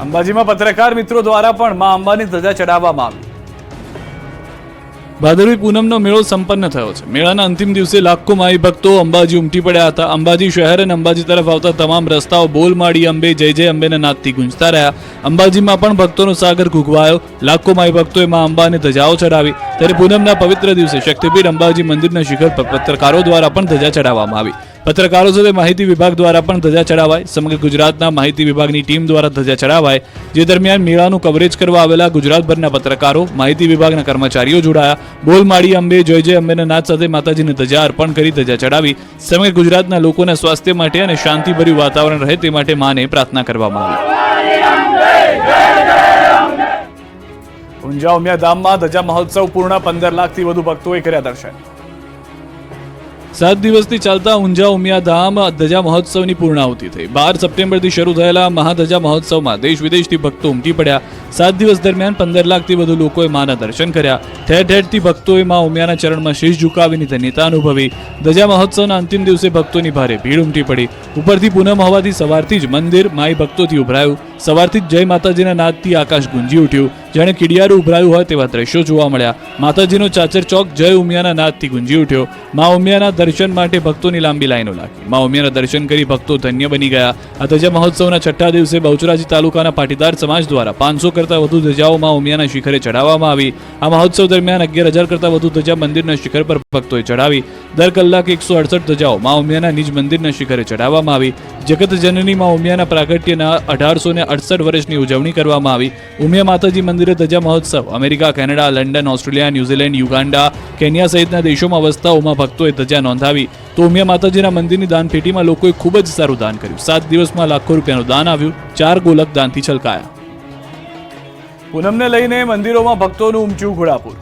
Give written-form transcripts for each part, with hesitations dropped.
અંબાજીમાં પત્રકાર મિત્રો દ્વારા પણ માં અંબાની ધજા ચડાવવામાં આવી. ભાદરવી પૂનમનો મેળો સંપન્ન થયો છે. મેળાના અંતિમ દિવસે લાખો માઈ ભક્તો અંબાજી ઉમટી પડ્યા હતા. અંબાજી શહેર અને અંબાજી તરફ આવતા તમામ રસ્તાઓ બોલ માડી અંબે જય જય અંબેના નાદથી ગુંજતા રહ્યા. અંબાજીમાં પણ ભક્તોનો સાગર ઘૂઘવાયો. લાખો માઈ ભક્તોએ માં અંબાને ધજાઓ ચડાવી. ત્યારે પૂનમના પવિત્ર દિવસે શક્તિપીઠ અંબાજી મંદિરના શિખર પર પત્રકારો દ્વારા પણ ધજા ચડાવવામાં આવી. પત્રકારો સાથે માહિતી વિભાગ દ્વારા પણ ધજા ચડાવાય. સમગ્ર ગુજરાતના માહિતી વિભાગની ટીમ દ્વારા ધજા ચડાવાય. જે દરમિયાન મેળાનું કવરેજ કરવા આવેલા ગુજરાતભરના પત્રકારો, માહિતી વિભાગના કર્મચારીઓ જોડાયા. બોલ માડી અંબે જય જય અંબેના નાદ સાથે માતાજીને ધજા અર્પણ કરી ધજા ચડાવી. સમગ્ર ગુજરાતના લોકોના સ્વાસ્થ્ય માટે અને શાંતિભર્યું વાતાવરણ રહે તે માટે માને પ્રાર્થના કરવામાં આવી. ઊંઝા ઉમિયા ધામમાં ધજા મહોત્સવ પૂર્ણ. 15 લાખથી વધુ ભક્તોએ કર્યા દર્શન. 7 દિવસથી ચાલતા ઊંઝા ઉમિયા ધામ ધજા મહોત્સવની પૂર્ણાહુતિ થઈ. 12 સપ્ટેમ્બરથી શરૂ થયેલા મહાધજા મહોત્સવમાં દેશ વિદેશથી ભક્તો ઉમટી પડ્યા. 7 દિવસ દરમિયાન 15 લાખથી વધુ લોકોએ માના દર્શન કર્યા. ઠેર ઠેરથી ભક્તોએ મા ઉમિયાના ચરણમાં શીશ ઝુકાવીને ધન્યતા અનુભવી. ધજા મહોત્સવના અંતિમ દિવસે ભક્તોની ભારે ભીડ ઉમટી પડી. ઉપરથી પૂનમ હોવાથી સવારથી જ મંદિર માઈ ભક્તોથી ઉભરાયું. સવારથી જ જય માતાજીના નાદથી આકાશ ગુંજી ઉઠ્યું. જાણે કીડિયારું ઉભરાયું હોય તેવા દ્રશ્યો જોવા મળ્યા. માતાજીનો ચાચર ચોક જય ઉમિયાના નાદથી ગુંજી ઉઠ્યો. મા ઉમિયાના દર્શન માટે ભક્તોની લાંબી લાઈનો લાગી. મા ઉમિયાના દર્શન કરી ભક્તો ધન્ય બની ગયા. આ ધજા મહોત્સવના છઠ્ઠા દિવસે બહુચરાજી તાલુકાના પાટીદાર સમાજ દ્વારા 500 કરતાં વધુ ધજાઓ મા ઉમિયાના શિખરે ચડાવવામાં આવી. આ મહોત્સવ દરમિયાન 11,000 કરતાં વધુ ધજા મંદિરના શિખર પર ભક્તોએ ચડાવી. દર કલાકે 168 ધજાઓ મા ઉમિયાના નિજ મંદિરના શિખરે ચડાવવામાં આવી. જગત જનની મા ઉમિયાના પ્રાગટ્યના 1868 વર્ષની ઉજવણી કરવામાં આવી. ઉમિયા માતાજી મંદિરે ધજા મહોત્સવ America, Canada, London, Australia, New Zealand, Uganda, Kenya સહિતના દેશોમાં વસતા ઉમા ભક્તોએ ધજા નોંધાવી. તો ઉમિયા માતાજીના મંદિરની દાનપેટીમાં લોકોએ ખૂબ જ સારું દાન કર્યું. 7 દિવસમાં લાખો રૂપિયાનું દાન આવ્યું. 4 ગોલક દાનથી છલકાયા. પૂનમને લઈને મંદિરોમાં ભક્તોનું ઉમટ્યું ઘોડાપુર.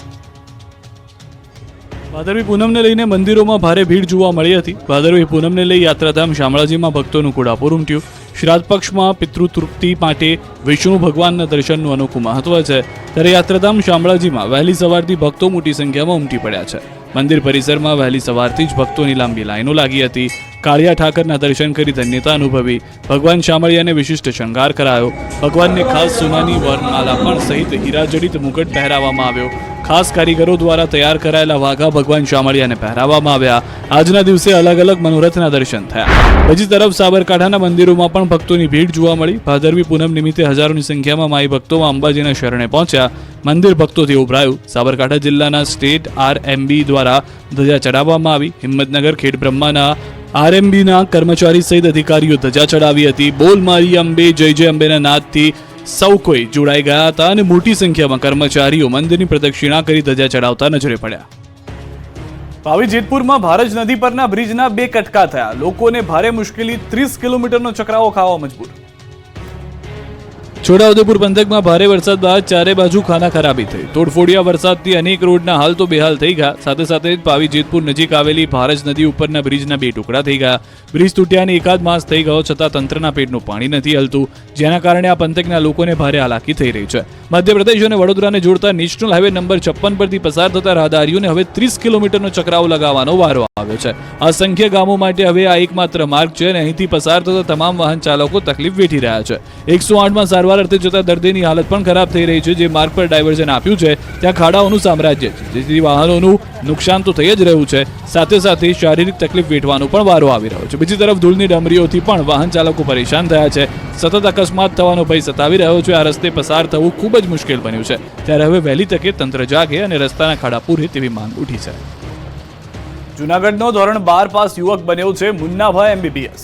ભાદરવી પૂનમને લઈને મંદિરોમાં ભારે ભીડ જોવા મળી હતી. ભાદરવી પૂનમને લઈ યાત્રાધામ શામળાજીમાં ભક્તોનું ઘોડાપુર ઉમટ્યું. શ્રાદ્ધ પક્ષમાં પિતૃતૃપ્તિ માટે વિષ્ણુ ભગવાનના દર્શનનું અનોખું મહત્વ છે. ત્યારે યાત્રાધામ શામળાજીમાં વહેલી સવારથી ભક્તો મોટી સંખ્યામાં ઉમટી પડ્યા છે. મંદિર પરિસરમાં વહેલી સવારથી જ ભક્તોની લાંબી લાઈનો લાગી હતી. કાળિયા ઠાકરના દર્શન કરી ધન્યતા અનુભવી. ભગવાન શામળિયાને વિશિષ્ટ શણગાર કરાયો. ભગવાનને ખાસ સોનાની વરમાલા પણ સહિત હીરાજડિત મુગટ પહેરાવવામાં આવ્યો. ખાસ કારીગરો દ્વારા તૈયાર કરાયેલા વાઘા ભગવાન શામળિયાને પહેરાવવામાં આવ્યા. આજના દિવસે અલગ અલગ મનોરથના દર્શન થયા. બીજી તરફ સાબરકાંઠાના મંદિરોમાં પણ ભક્તોની ભીડ જોવા મળી. ભાદરવી પૂનમ નિમિત્તે હજારોની સંખ્યામાં માઈ ભક્તોમાં અંબાજીના શરણે પહોંચ્યા. મંદિર ભક્તોથી ઉભરાયું. સાબરકાંઠા જિલ્લાના સ્ટેટ RMB દ્વારા ધજા ચડાવવામાં આવી. હિંમતનગર ખેડબ્રહ્માના RMBના કર્મચારી સહિત અધિકારીઓ ધજા ચડાવી હતી. બોલ મારી અંબે જય જય અંબેના નાદથી સૌ કોઈ જોડાઈ ગયા હતા અને મોટી સંખ્યામાં કર્મચારીઓ મંદિરની પ્રદક્ષિણા કરી ધજા ચડાવતા નજરે પડ્યા. પાવી જેતપુરમાં ભારજ નદી પરના બ્રિજના 2 કટકા થયા. લોકોને ભારે મુશ્કેલી. 30 કિલોમીટરનો ચક્રાવો ખાવા મજબૂર. છોટાઉદેપુર પંથકમાં ભારે વરસાદ બાદ ચારે બાજુ ખાના ખરાબી થઈ. તોડફોડિયા વરસાદથી અનેક રોડના હાલ તો બેહાલ થઈ ગયા. સાથે સાથે પાવી જેતપુર નજીક આવેલી ભારજ નદી ઉપરના બ્રિજના 2 ટુકડા થઈ ગયા. બ્રિજ તૂટ્યાને 1 માસ થઈ ગયો છતાં તંત્રના પેટનું પાણી નથી હલતું, જેના કારણે આ પંથકના લોકોને ભારે હાલાકી થઈ રહી છે. મધ્યપ્રદેશ અને વડોદરાને જોડતા નેશનલ હાઈવે નંબર 56 પરથી પસાર થતા રાહદારીઓને હવે 30 કિલોમીટરનો ચક્રાવો લગાવવાનો વારો આવ્યો છે. અસંખ્ય ગામો માટે હવે આ એકમાત્ર માર્ગ છે અને અહીંથી પસાર થતા તમામ વાહન ચાલકો તકલીફ વેઠી રહ્યા છે. 108માં સારવાર અર્થે જતા દર્દીની હાલત પણ ખરાબ થઈ રહી છે. જે માર્ગ પર ડાયવર્ઝન આપ્યું છે ત્યાં ખાડાઓનું સામ્રાજ્ય છે, જેથી વાહનોનું નુકસાન તો થઈ જ રહ્યું છે, સાથે સાથે શારીરિક તકલીફ વેઠવાનો પણ વારો આવી રહ્યો છે. બીજી તરફ ધૂળની ડમરીઓથી પણ વાહન ચાલકો પરેશાન થયા છે. સતત અકસ્માત થવાનો ભય સતાવી રહ્યો છે. આ રસ્તે પસાર થવું ખૂબ જ મુશ્કેલ બન્યું છે. ત્યારે હવે વહેલી તકે તંત્ર જાગે અને રસ્તાના ખાડા પૂરે તેવી માંગ ઉઠી છે. જૂનાગઢનો ધોરણ 12 પાસ યુવક બન્યો છે મુન્નાભાઈ MBBS.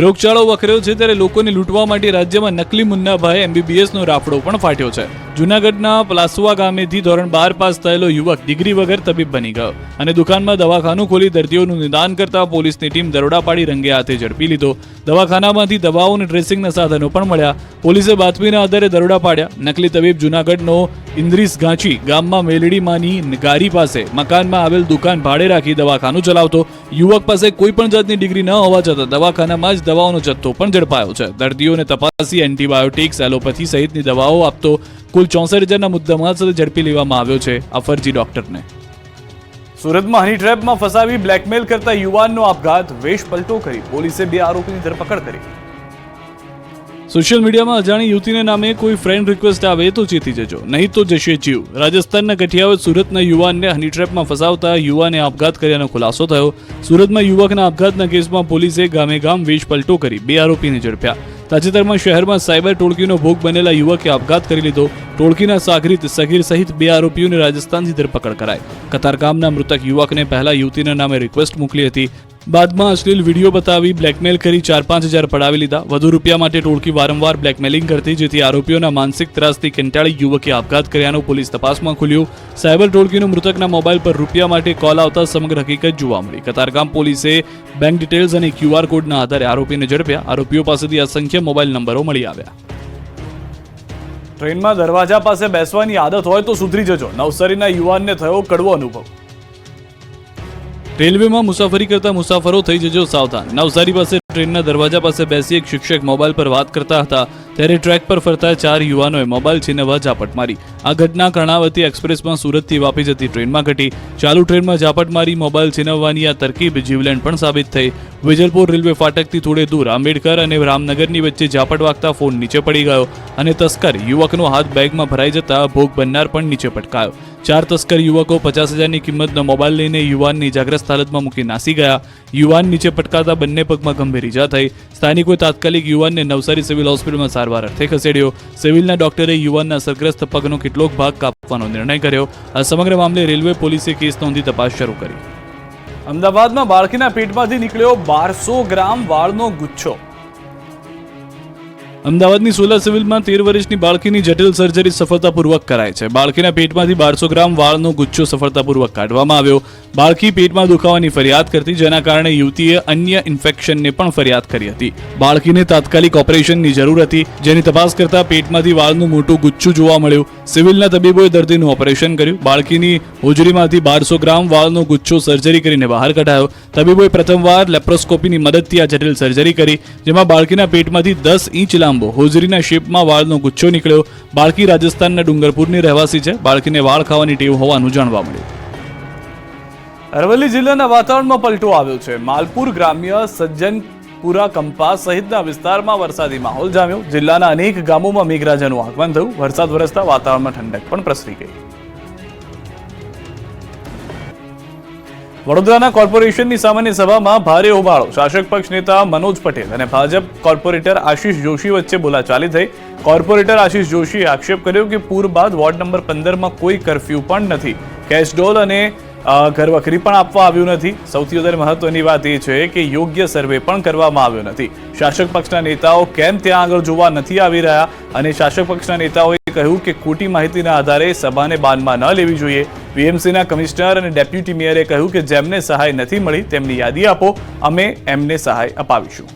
રોગચાળો વકર્યો છે ત્યારે લોકોને લૂંટવા માટે રાજ્યમાં નકલી મુન્નાભાઈ MBBS નો રાફડો પણ ફાટ્યો છે. જૂનાગઢના પ્લાસવા ગામેથી ધોરણ 12 પાસ થયેલો યુવક ડિગ્રી વગર તબીબ બની ગયો અને દુકાનમાં દવાખાનું ખોલી દર્દીઓનું નિદાન કરતા પોલીસની ટીમ દરોડા પાડી રંગે હાથે ઝડપી લીધો. દવાખાનામાંથી દવાઓ અને ડ્રેસિંગના સાધનો પણ મળ્યા. પોલીસે બાતમીના આધારે દરોડા પાડ્યા. નકલી તબીબ જૂનાગઢનો ઇન્દ્રીસ ગાંચી ગામમાં મેલડીમાંની ગારી પાસે મકાનમાં આવેલ દુકાન ભાડે રાખી દવાખાનું ચલાવતો. યુવક પાસે કોઈ પણ જાતની ડિગ્રી ન હોવા છતાં દવાખાનામાં જ દવાઓનો જથ્થો પણ ઝડપાયો છે. દર્દીઓને તપાસી એન્ટીબાયોટિક્સ, એલોપેથી સહિતની દવાઓ આપતો કુલ 64,000ના મુદ્દામાલ સાથે ઝડપી લેવામાં આવ્યો છે આ ફરજી ડોક્ટરને. સુરતમાં હની ટ્રેપમાં ફસાવી બ્લેકમેલ કરતા યુવાનનો આપઘાત. વેશ પલટો કરી પોલીસે 2 આરોપીની ધરપકડ કરી. સોશિયલ મીડિયામાં અજાણી યુવતીને નામે કોઈ ફ્રેન્ડ રિક્વેસ્ટ આવે તો ચેતી જજો, નહીં તો જશે જીવ. રાજસ્થાનના કઠિયાવાડ સુરતના યુવાનને હની ટ્રેપમાં ફસાવતા યુવાને આપઘાત કર્યાનો ખુલાસો થયો. સુરતમાં યુવકના આપઘાતના કેસમાં પોલીસે ગામે ગામ વેશ પલટો કરી 2 આરોપીને ઝડપ્યા. તાજેતરમાં શહેરમાં સાયબર ટોળકીનો ભોગ બનેલા યુવકે આપઘાત કરી લીધો. ટોળકીના સાગરીત સગીર સહિત 2 આરોપીઓને રાજસ્થાનથી ધરપકડ કરાઈ. કતારગામના મૃતક યુવકને પહેલા યુવતીના નામે રિક્વેસ્ટ મોકલી હતી. બાદમાં અશ્લીલ વિડીયો બતાવી બ્લેકમેલ કરી 4-5 હજાર પડાવી લીધા. વધુ રૂપિયા માટે ટોળકી વારંવાર બ્લેકમેલિંગ કરતી, જેથી આરોપીઓના માનસિક ત્રાસથી કંટાળી યુવકે આપઘાત કર્યાનું પોલીસ તપાસમાં ખુલ્યું. સાયબર ટોળકીનો મૃતકના મોબાઈલ પર રૂપિયા માટે કોલ આવતા સમગ્ર હકીકત જોવા મળી. કતારગામ પોલીસે બેંક ડિટેલ્સ અને QR કોડના આધારે આરોપીને ઝડપ્યા. આરોપીઓ પાસેથી અસંખ્ય મોબાઈલ નંબરો મળી આવ્યા. ટ્રેનમાં દરવાજા પાસે બેસવાની આદત હોય તો સુધરી જજો. નવસારીના યુવાનને થયો કડવો અનુભવ. રેલવેમાં મુસાફરી કરતા મુસાફરો થઈ જજો સાવધાન. નવસારી પાસે ટ્રેનના દરવાજા પાસે બેસી એક શિક્ષક મોબાઈલ પર વાત કરતા હતા, ત્યારે ટ્રેક પર ફરતા 4 યુવાનોએ મોબાઈલ છીનવવા ઝાપટ મારી. આ ઘટના કર્ણાવતી એક્સપ્રેસમાં સુરતથી વાપી જતી ટ્રેનમાં ઘટી. ચાલુ ટ્રેનમાં ઝાપટ મારી મોબાઈલ છીનવવાની આ તરકીબ જીવલેણ પણ સાબિત થઈ. વિજલપુર રેલવે ફાટકથી થોડે દૂર આંબેડકર અને રામનગરની વચ્ચે ઝાપટ વાગતા ફોન નીચે પડી ગયો અને તસ્કર યુવકનો હાથ બેગમાં ભરાઈ જતા ભોગ બનનાર પણ નીચે પટકાયો. 4 તસ્કર યુવકો 50,000ની કિંમતનો મોબાઈલ લઈને યુવાનની ઇજાગ્રસ્ત હાલતમાં મૂકી નાસી ગયા. યુવાન નીચે પટકાતા બંને પગમાં ગંભીર ઇજા થઈ. સ્થાનિકોએ તાત્કાલિક યુવાનને નવસારી સિવિલ હોસ્પિટલમાં સારવાર અર્થે ખસેડ્યો. સિવિલના ડોક્ટરે યુવાનના અસરગ્રસ્ત પગનો કેટલોક ભાગ કાપવાનો નિર્ણય કર્યો. આ સમગ્ર મામલે રેલવે પોલીસે કેસ નોંધી તપાસ શરૂ કરી. અમદાવાદમાં બાળકીના પેટમાંથી નીકળ્યો 1200 ગ્રામ વાળનો ગુચ્છો. અમદાવાદની સોલા સિવિલમાં 13 વર્ષની બાળકીની જટિલ સર્જરી સફળતાપૂર્વક કરાઈ છે. બાળકીના પેટમાંથી 1200 ગ્રામ વાળનો ગુચ્છો સફળતાપૂર્વક કાઢવામાં આવ્યો. બાળકી પેટમાં દુખાવાની ફરિયાદ કરતી, જેના કારણે યુવતીએ અન્ય ઇન્ફેક્શનને પણ ફરિયાદ કરી હતી. બાળકીને તાત્કાલિક ઓપરેશનની જરૂર હતી, જેની તપાસ કરતા પેટમાંથી વાળનું મોટું ગુચ્છું જોવા મળ્યું. સિવિલના તબીબોએ દર્દીનું ઓપરેશન કર્યું. બાળકીની હોજરીમાંથી 1200 ગ્રામ વાળનો ગુચ્છો સર્જરી કરીને બહાર કઢાયો. તબીબોએ પ્રથમવાર લેપ્રોસ્કોપીની મદદથી આ જટિલ સર્જરી કરી, જેમાં બાળકીના પેટમાંથી 10 ઇંચ લાંબો હોજરીના શેપમાં વાળનો ગુચ્છો નીકળ્યો. બાળકી રાજસ્થાનના ડુંગરપુરની રહેવાસી છે. બાળકીને વાળ ખાવાની ટેવ હોવાનું જાણવા મળ્યું. અરવલ્લી જિલ્લાના વાતાવરણમાં પલટો આવ્યો છે. માલપુર ગ્રામ્ય, સજ્જનપુરા, કંપા સહિતના વિસ્તારમાં વરસાદી માહોલ જામ્યો. જિલ્લાના અનેક ગામોમાં મેઘરાજાનું આગમન થયું. વરસાદ વરસતા વાતાવરણમાં ઠંડક પણ પ્રસરી ગઈ. વડોદરાના કોર્પોરેશનની સામાન્ય સભામાં ભારે હોબાળો. શાસક પક્ષ નેતા મનોજ પટેલ અને ભાજપ કોર્પોરેટર આશિષ જોશી વચ્ચે બોલાચાલી થઈ. કોર્પોરેટર આશિષ જોશીએ આક્ષેપ કર્યો કે પૂર બાદ વોર્ડ નંબર 15માં કોઈ કર્ફ્યુ પણ નથી. કેશડોલ અને ઘરવખરી પણ આપવા આવ્યું નથી. સૌથી વધારે મહત્વની વાત એ છે કે યોગ્ય સર્વે પણ કરવામાં આવ્યો નથી. શાસક પક્ષના નેતાઓ કેમ ત્યાં આગળ જોવા નથી આવી રહ્યા? અને શાસક પક્ષના નેતાઓએ કહ્યું કે ખોટી માહિતીના આધારે સભાને બાનમાં ન લેવી જોઈએ. વીએમસીના કમિશનર અને ડેપ્યુટી મેયરે કહ્યું કે જેમને સહાય નથી મળી તેમની યાદી આપો, અમે એમને સહાય અપાવીશું.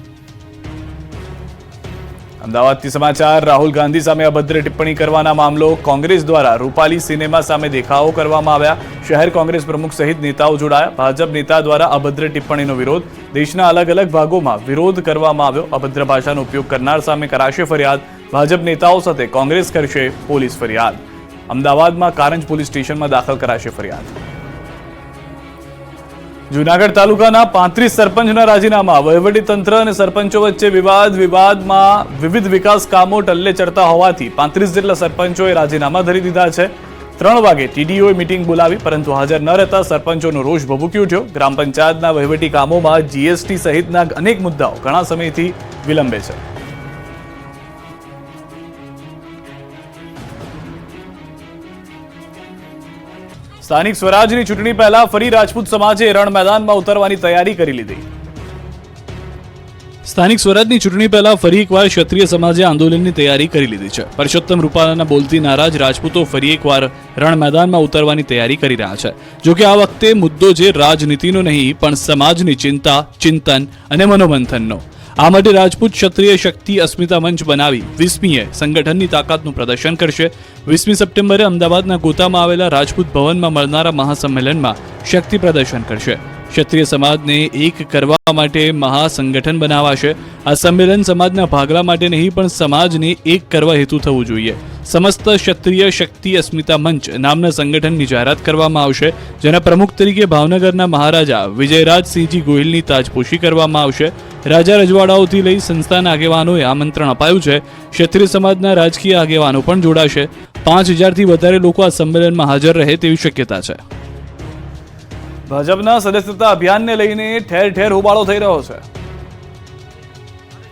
અમદાવાદથી સમાચાર. રાહુલ ગાંધી સામે અભદ્ર ટિપ્પણી કરવાના મામલો. કોંગ્રેસ દ્વારા રૂપાલી સિનેમા સામે દેખાવો કરવામાં આવ્યા. શહેર કોંગ્રેસ પ્રમુખ સહિત નેતાઓ જોડાયા. ભાજપ નેતા દ્વારા અભદ્ર ટિપ્પણીનો વિરોધ. દેશના અલગ અલગ ભાગોમાં વિરોધ કરવામાં આવ્યો. અભદ્ર ભાષાનો ઉપયોગ કરનાર સામે કરાશે ફરિયાદ. ભાજપ નેતાઓ સાથે કોંગ્રેસ કરશે પોલીસ ફરિયાદ. અમદાવાદમાં કારંજ પોલીસ સ્ટેશનમાં દાખલ કરાશે ફરિયાદ. જૂનાગઢ તાલુકાના 35 સરપંચના રાજીનામા. વહીવટીતંત્ર અને સરપંચો વચ્ચે વિવાદમાં વિવિધ વિકાસ કામો ટલ્લે ચડતા હોવાથી 35 જેટલા સરપંચોએ રાજીનામા ધરી દીધા છે. 3 વાગે ટીડીઓએ મીટિંગ બોલાવી, પરંતુ હાજર ન રહેતા સરપંચોનો રોષ ભભૂકી ઉઠ્યો. ગ્રામ પંચાયતના વહીવટી કામોમાં જીએસટી સહિતના અનેક મુદ્દાઓ ઘણા સમયથી વિલંબે છે. સ્થાનિક સ્વરાજની ચૂંટણી પહેલા ફરી રાજપૂત સમાજે રણ મેદાનમાં ઉતરવાની તૈયારી કરી લીધી. સ્થાનિક સ્વરાજની ચૂંટણી પહેલા ફરી એકવાર ક્ષત્રિય સમાજે આંદોલનની તૈયારી કરી લીધી છે. પરસોત્તમ રૂપાલાના બોલતી નારાજ રાજપૂતો ફરી એકવાર રણ મેદાનમાં ઉતરવાની તૈયારી કરી રહ્યા છે. જોકે આ વખતે મુદ્દો જે રાજનીતિનો નહીં, પણ સમાજની ચિંતા, ચિંતન અને મનોમંથનનો. આ માટે રાજપૂત ક્ષત્રિય શક્તિ અસ્મિતા મંચ બનાવી 20મીએ સંગઠનની તાકાતનું પ્રદર્શન કરશે. 20મી સપ્ટેમ્બરે અમદાવાદના ગોતામાં આવેલા રાજપૂત ભવનમાં મળનારા મહાસંમેલનમાં શક્તિ પ્રદર્શન કરશે. ક્ષત્રિય સમાજને એક કરવા માટે મહાસંગઠન બનાવાશે. આ સંમેલન સમાજના ભાગલા માટે નહીં, પણ સમાજને એક કરવા હેતુ થવું જોઈએ. સમસ્ત ક્ષત્રિય શક્તિ અસ્મિતા મંચ નામના સંગઠનની જાહેરાત કરવામાં આવશે, જેના પ્રમુખ તરીકે ભાવનગરના મહારાજા વિજયરાજસિંહજી ગોહિલની તાજપોશી કરવામાં આવશે. રાજા રજવાડાઓથી લઈ સંસ્થાના આગેવાનોએ આમંત્રણ અપાયું છે. ક્ષત્રિય સમાજના રાજકીય આગેવાનો પણ જોડાશે. 5000થી વધારે લોકો આ સંમેલનમાં હાજર રહે તેવી શક્યતા છે. ભાજપના સદસ્યતા અભિયાનને લઈને ઠેર ઠેર હોબાળો થઈ રહ્યો છે.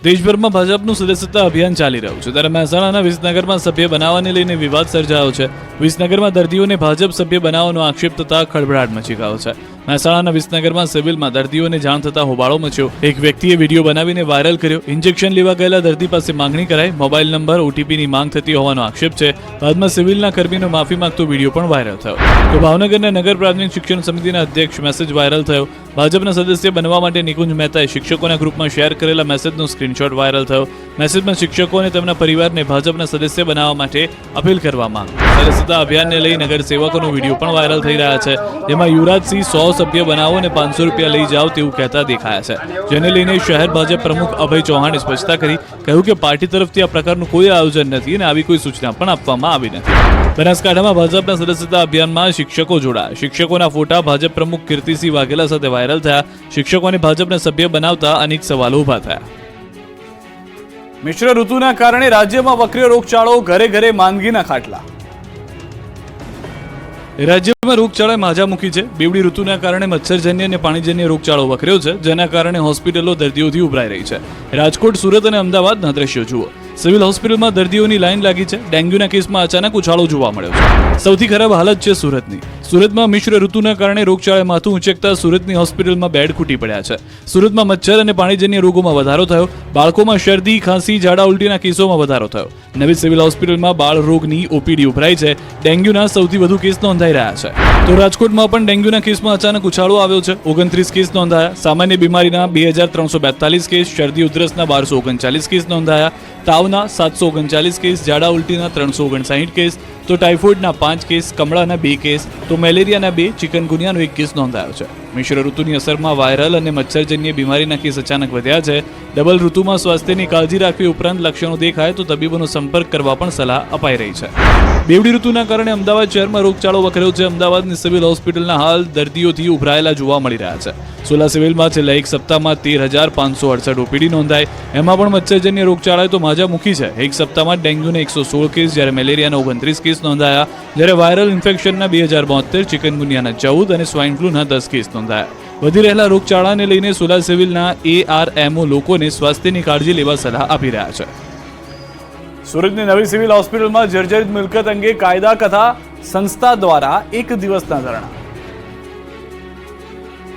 દેશભરમાં ભાજપનું સદસ્યતા અભિયાન ચાલી રહ્યું છે, ત્યારે મહેસાણાના વિસનગરમાં સભ્ય બનાવવાને લઈને વિવાદ સર્જાયો છે. વિસનગરમાં દર્દીઓને ભાજપ સભ્ય બનાવવાનો આક્ષેપ થતા ખળભળાટ મચી ગયો છે. મહેસાણાના વિસનગરમાં સિવિલમાં દર્દીઓને જાણ થતા હોબાળો મચ્યો. એક વ્યક્તિએ વિડીયો બનાવીને વાયરલ કર્યો. ઇન્જેક્શન લેવા ગયેલા દર્દી પાસે માંગણી કરાઈ. મોબાઈલ નંબર ઓટીપીની માંગ થતી હોવાનો આક્ષેપ છે. બાદમાં સિવિલના કર્મીનો માફી માંગતો વિડીયો પણ વાયરલ થયો. તો ભાવનગરના નગર પ્રાથમિક શિક્ષણ સમિતિના અધ્યક્ષ મેસેજ વાયરલ થયો. ભાજપના સદસ્ય બનવા માટે નિકુંજ મહેતાએ શિક્ષકોના ગ્રુપમાં શેર કરેલા મેસેજનો સ્ક્રીનશોટ વાયરલ થયો. મેસેજમાં શિક્ષકો અને તેમના પરિવારને ભાજપના સદસ્ય બનાવવા માટે અપીલ કરવામાં આવી. સદસ્યતા અભિયાનને લઈ નગરસેવકોનો વિડીયો પણ વાયરલ થઈ રહ્યા છે, જેમાં યુવરાજસિંહ 100 સભ્ય બનાવો અને 500 રૂપિયા લઈ જાઓ તેવું કહેતા દેખાયા છે. જેને લઈને શહેર ભાજપ પ્રમુખ અભય ચૌહાણે સ્પષ્ટતા કરી, કહ્યું કે પાર્ટી તરફથી આ પ્રકારનું કોઈ આયોજન નથી અને આવી કોઈ સૂચના પણ આપવામાં આવી નથી. બનાસકાંઠામાં ભાજપના સદસ્યતા અભિયાનમાં શિક્ષકો જોડાયા. શિક્ષકોના ફોટા ભાજપ પ્રમુખ કીર્તિસિંહ વાઘેલા સાથે વાયરલ થયા. શિક્ષકોને ભાજપના સભ્ય બનાવતા અનેક સવાલો ઊભા થયા. મિશ્ર ઋતુના કારણે રાજ્યમાં વકર્યો રોગચાળો, ઘરે ઘરે માંદગીના ખાટલા. રાજ્યમાં રોગચાળાએ માજા મૂકી છે. બેવડી ઋતુના કારણે મચ્છરજન્ય અને પાણીજન્ય રોગચાળો વકર્યો છે, જેના કારણે હોસ્પિટલો દર્દીઓથી ઉભરાઈ રહી છે. રાજકોટ, સુરત અને અમદાવાદના દ્રશ્યો જુઓ. સિવિલ હોસ્પિટલમાં દર્દીઓની લાઈન લાગી છે. ડેન્ગ્યુના કેસમાં અચાનક ઉછાળો જોવા મળ્યો છે. સૌથી ખરાબ હાલત છે સુરતની. સુરતમાં મિશ્ર ઋતુના કારણે રોગચાળાએ માથું ઉંચકતા સુરતની હોસ્પિટલમાં બેડ ખૂટી પડ્યા છે. સુરતમાં મચ્છર અને પાણીજન્ય રોગોમાં વધારો થયો. બાળકોમાં શરદી, ખાંસી, ઝાડા ઉલટીના કેસોમાં વધારો થયો. નવી સિવિલ હોસ્પિટલમાં બાળ રોગની ઓપીડી ઉભરાઈ છે. ડેન્ગ્યુના સૌથી વધુ કેસ નોંધાઈ રહ્યા છે. તો રાજકોટમાં પણ ડેન્ગ્યુના કેસમાં અચાનક ઉછાળો આવ્યો છે. 29 કેસ નોંધાયા. સામાન્ય બીમારીના 2342 કેસ, શરદી ઉધરસના 1239 કેસ નોંધાયા. તાવના 739 કેસ, ઝાડા ઉલટીના 359 કેસ, તો ટાઇફોઇડના 5 કેસ, કમળાના 2 કેસ, તો મેલેરિયાના 2, ચિકનગુનિયાનો 1 કેસ નોંધાયો છે. મિશ્ર ઋતુની અસરમાં વાયરલ અને મચ્છરજન્ય બીમારીના કેસ અચાનક વધ્યા છે. ડબલ ઋતુમાં સ્વાસ્થ્યની કાળજી રાખવી ઉપરાંત લક્ષણો દેખાય તો તબીબોનો સંપર્ક કરવા પણ સલાહ અપાઈ રહી છે. બેવડી ઋતુના કારણે અમદાવાદ શહેરમાં રોગચાળો વકર્યો છે. અમદાવાદની સિવિલ હોસ્પિટલના હાલ દર્દીઓથી ઉભરાયેલા જોવા મળી રહ્યા છે. સોલા સિવિલમાં છેલ્લા એક સપ્તાહમાં 13,568 ઓપીડી નોંધાય. એમાં પણ મચ્છરજન્ય રોગચાળાએ તો માજા મૂકી છે. એક સપ્તાહમાં ડેન્ગ્યુના 116 કેસ, જ્યારે મેલેરિયાના 29 કેસ નોંધાયા, જ્યારે વાયરલ ઇન્ફેક્શનના 2072, ચિકનગુનિયાના 14 અને સ્વાઇન ફ્લૂના 10 કેસ નોંધાયા. વધી રહેલા રોગચાળાને લઈને સોલા સિવિલના ARMO લોકોને સ્વાસ્થ્યની કાળજી લેવા સલાહ આપી રહ્યા છે. સુરતની નવી સિવિલ હોસ્પિટલમાં જર્જરિત મિલકત અંગે કાયદા કથા સંસ્થા દ્વારા 1 દિવસના ધરણા.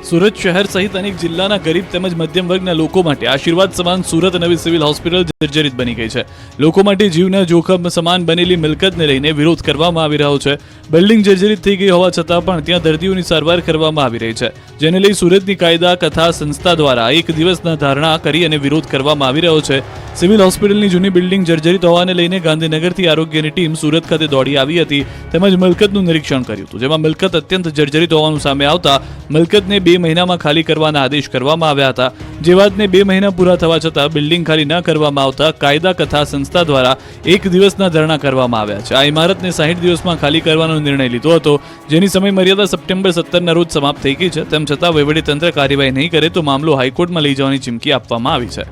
સુરત શહેર સહિત અનેક જિલ્લાના ગરીબ તેમજ મધ્યમ વર્ગના લોકો માટે આશીર્વાદ સમાન સુરત નવી સિવિલ હોસ્પિટલ જર્જરિત બની ગઈ છે. લોકો માટે જીવના જોખમ સમાન બનેલી મિલકતને લઈને વિરોધ કરવામાં આવી રહ્યો છે. બિલ્ડિંગ જર્જરિત થઈ ગઈ હોવા છતાં પણ ત્યાં દર્દીઓની સારવાર કરવામાં આવી રહી છે, જેને લઈ સુરતની કાયદા કથા સંસ્થા દ્વારા 1 દિવસના ધારણા કરી અને વિરોધ કરવામાં આવી રહ્યો છે. સિવિલ હોસ્પિટલની જૂની બિલ્ડિંગ જર્જરિત હોવાને લઈને ગાંધીનગરથી આરોગ્યની ટીમ સુરત ખાતે દોડી આવી હતી, તેમજ મિલકતનું નિરીક્ષણ કર્યું હતું, જેમાં મિલકત અત્યંત જર્જરિત હોવાનું સામે આવતા મિલકતને 2 મહિનામાં ખાલી કરવાના આદેશ કરવામાં આવ્યા હતા. જે વાતને 2 મહિના પૂરા થવા છતાં બિલ્ડિંગ ખાલી ન કરવામાં આવતા કાયદા કથા સંસ્થા દ્વારા 1 દિવસના ધરણા કરવામાં આવ્યા છે. આ ઇમારતને 60 દિવસમાં ખાલી કરવાનો નિર્ણય લીધો હતો, જેની સમય મર્યાદા સપ્ટેમ્બર 17ના રોજ સમાપ્ત થઈ ગઈ છે. તેમ છતાં વહીવટીતંત્ર કાર્યવાહી નહીં કરે તો મામલો હાઈકોર્ટમાં લઈ જવાની ચીમકી આપવામાં આવી છે.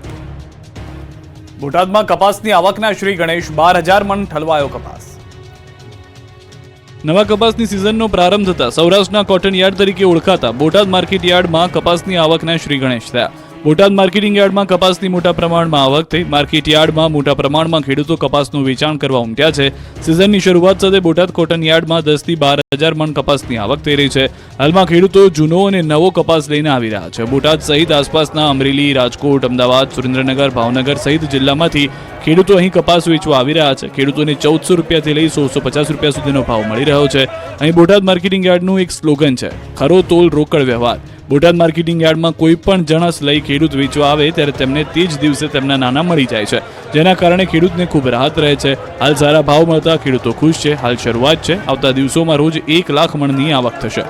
બોટાદમાં કપાસની આવકના શ્રી ગણેશ, 12,000 મણ ઠલવાયો કપાસ. નવા કપાસની સિઝનનો પ્રારંભ થતા સૌરાષ્ટ્રના કોટન યાર્ડ તરીકે ઓળખાતા બોટાદ માર્કેટ યાર્ડમાં કપાસની આવકના શ્રી ગણેશ થયા. બોટાદ માર્કેટિંગ યાર્ડમાં કપાસની મોટા પ્રમાણમાં આવક થઈ. માર્કેટ યાર્ડમાં મોટા પ્રમાણમાં ખેડૂતો કપાસનું વેચાણ કરવા ઉમટ્યા છે. સિઝનની શરૂઆત સાથે બોટાદ કોટન યાર્ડમાં 10 થી 12,000 મણ કપાસની આવક થઈ રહી છે. હાલમાં ખેડૂતો જૂનો અને નવો કપાસ લઈને આવી રહ્યા છે. બોટાદ સહિત આસપાસના અમરેલી, રાજકોટ, અમદાવાદ, સુરેન્દ્રનગર, ભાવનગર સહિત જિલ્લામાંથી ખેડૂતો અહીં કપાસ વેચવા આવી રહ્યા છે. ખેડૂતોને 1,400 રૂપિયાથી લઈ 1,650 રૂપિયા સુધીનો ભાવ મળી રહ્યો છે. અહીં બોટાદ માર્કેટિંગ યાર્ડનું એક સ્લોગન છે, ખરો તોલ રોકડ વ્યવહાર. બોટાદ માર્કેટિંગ યાર્ડમાં કોઈ પણ જણસ લઈ ખેડૂત વેચવા આવે ત્યારે તેમને તે જ દિવસે તેમના નાના મળી જાય છે, જેના કારણે ખેડૂતને ખૂબ રાહત રહે છે. હાલ સારા ભાવ મળતા ખેડૂતો ખુશ છે. હાલ શરૂઆત છે, આવતા દિવસોમાં રોજ 1 લાખ મણની આવક થશે.